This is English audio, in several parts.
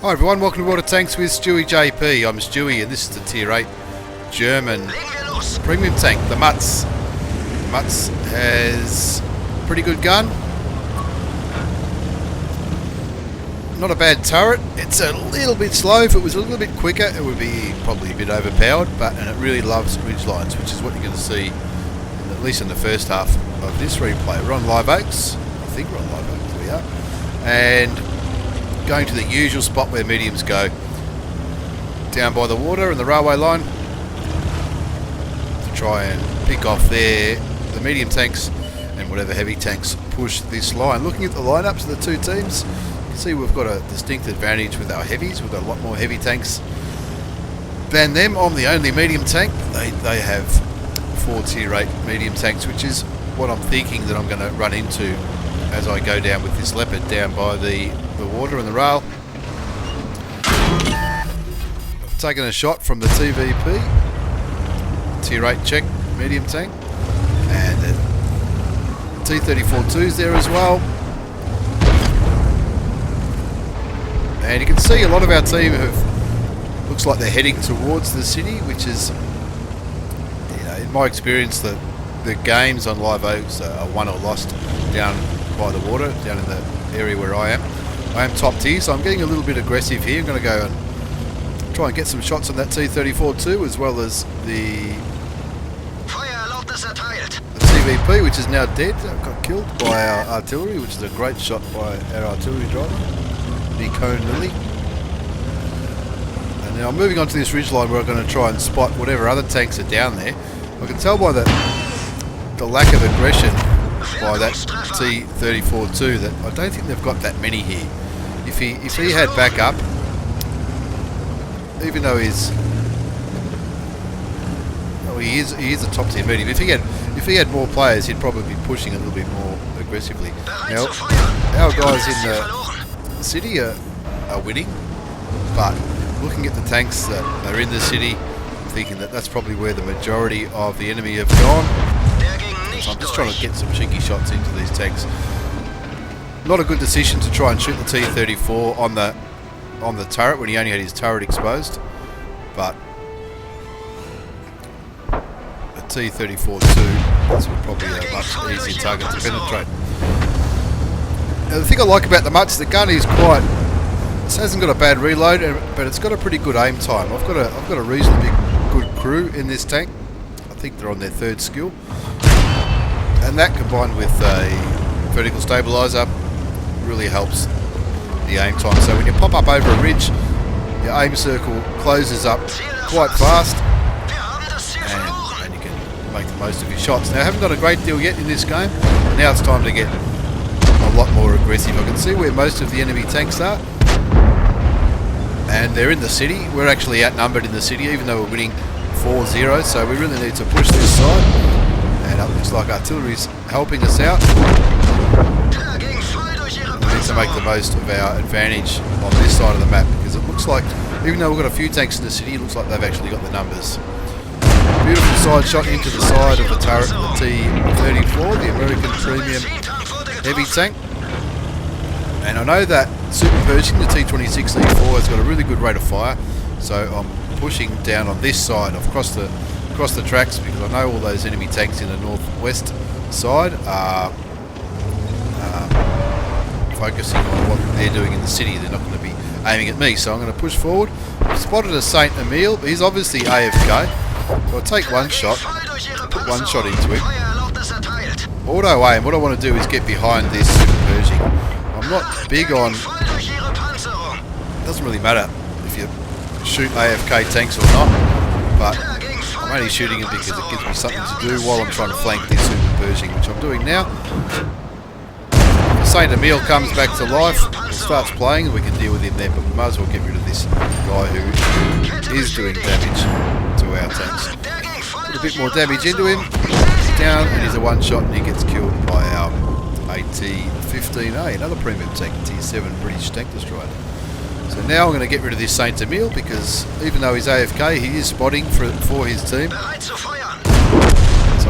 Hi everyone, welcome to World of Tanks with stewiejp. I'm Stewie and this is the Tier 8 German premium tank, the Mutz. The Mutz has a pretty good gun. Not a bad turret. It's a little bit slow. If it was a little bit quicker, it would be probably a bit overpowered, and it really loves ridge lines, which is what you're going to see, at least in the first half of this replay. We're on Live Oaks. I think we're on Live Oaks, we are. And going to the usual spot where mediums go, down by the water and the railway line, to try and pick off the medium tanks and whatever heavy tanks push this line. Looking at the lineups of the two teams, you can see we've got a distinct advantage with our heavies. We've got a lot more heavy tanks than them. I'm the only medium tank. They have 4 Tier 8 medium tanks, which is what I'm thinking that I'm going to run into as I go down with this Leopard down by the water and the rail. I've taken a shot from the TVP, Tier 8 Czech medium tank, and the T-34-2's there as well. And you can see a lot of our team looks like they're heading towards the city, which is, you know, in my experience, the games on Live Oaks are won or lost down by the water, down in the area where I am. I am top tier, so I'm getting a little bit aggressive here. I'm going to go and try and get some shots on that T-34-2, as well as the TVP, which is now dead. Got killed by our artillery, which is a great shot by our artillery driver, the Cone Lily. And now I'm moving on to this ridge line where I'm going to try and spot whatever other tanks are down there. I can tell by the lack of aggression by that T-34-2 that I don't think they've got that many here. If he had backup, even though he is a top tier medium. If he had more players, he'd probably be pushing a little bit more aggressively. Now, our guys in the city are winning, but looking at the tanks that are in the city, I'm thinking that that's probably where the majority of the enemy have gone. So I'm just trying to get some cheeky shots into these tanks. Not a good decision to try and shoot the T-34 on the turret when he only had his turret exposed, but a T-34-2 is probably a much easier target to penetrate. Now, the thing I like about the Mutz, the gun is quite. It hasn't got a bad reload, but it's got a pretty good aim time. I've got a reasonably good crew in this tank. I think they're on their 3rd skill. And that, combined with a vertical stabilizer, really helps the aim time. So when you pop up over a ridge, your aim circle closes up quite fast, and you can make the most of your shots. Now, I haven't done a great deal yet in this game. Now it's time to get a lot more aggressive. I can see where most of the enemy tanks are, and they're in the city. We're actually outnumbered in the city, even though we're winning 4-0. So we really need to push this side. And it looks like artillery's helping us out. We need to make the most of our advantage on this side of the map, because it looks like, even though we've got a few tanks in the city, it looks like they've actually got the numbers. Beautiful side shot into the side of the turret of the T-34, the American premium heavy tank. And I know that Super Pershing, the T-26E4, has got a really good rate of fire, so I'm pushing down on this side across the tracks, because I know all those enemy tanks in the northwest side are focusing on what they're doing in the city. They're not going to be aiming at me, so I'm going to push forward. I've spotted a Saint Emile, but he's obviously AFK, so I'll take one shot, put one shot into him. Auto aim, what I want to do is get behind this Super Pershing. I'm not big on, it doesn't really matter if you shoot AFK tanks or not, but I'm only shooting it because it gives me something to do while I'm trying to flank this Super Pershing, which I'm doing now. If Saint Emile comes back to life and starts playing, we can deal with him then, but we might as well get rid of this guy who is doing damage to our tanks. Put a bit more damage into him. He's down, and he's a one-shot, and he gets killed by our AT-15A, another premium tank, T7 British tank destroyer. So now I'm going to get rid of this Saint Emile, because even though he's AFK, he is spotting for his team. So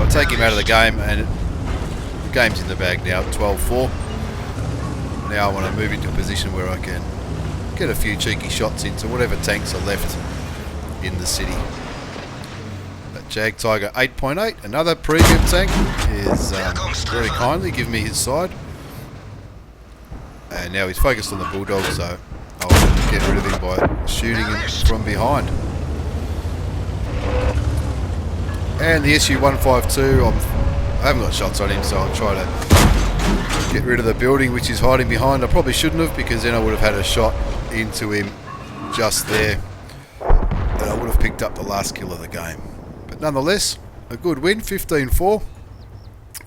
I take him out of the game, and the game's in the bag now, 12-4. Now I want to move into a position where I can get a few cheeky shots into whatever tanks are left in the city. But Jag Tiger 8.8, another premium tank, is very kindly giving me his side. And now he's focused on the Bulldog, so I'll get rid of him by shooting him from behind. And the SU-152, I haven't got shots on him, so I'll try to get rid of the building which he's hiding behind. I probably shouldn't have, because then I would have had a shot into him just there, and I would have picked up the last kill of the game. But nonetheless, a good win, 15-4.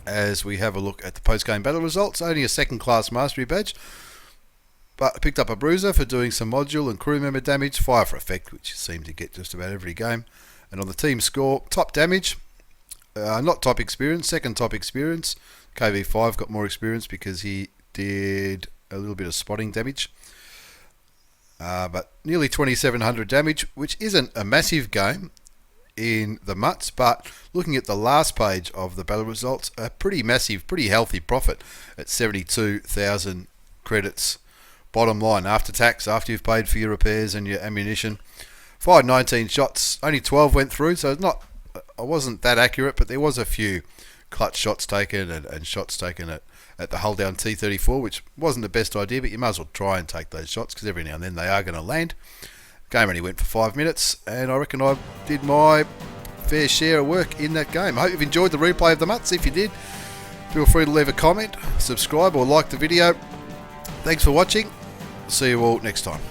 As we have a look at the post-game battle results, only a second class mastery badge, but I picked up a bruiser for doing some module and crew member damage, fire for effect, which seemed to get just about every game. And on the team score, top damage, not top experience, second top experience. KV5 got more experience because he did a little bit of spotting damage. But nearly 2,700 damage, which isn't a massive game in the Mutz, but looking at the last page of the battle results, a pretty massive, pretty healthy profit at 72,000 credits. Bottom line, after tax, after you've paid for your repairs and your ammunition. Fired 19 shots, only 12 went through, so I wasn't that accurate, but there was a few clutch shots taken and shots taken at the hull down T-34, which wasn't the best idea, but you might as well try and take those shots, because every now and then they are going to land. Game only went for 5 minutes, and I reckon I did my fair share of work in that game. I hope you've enjoyed the replay of the Mutz. If you did, feel free to leave a comment, subscribe or like the video. Thanks for watching. See you all next time.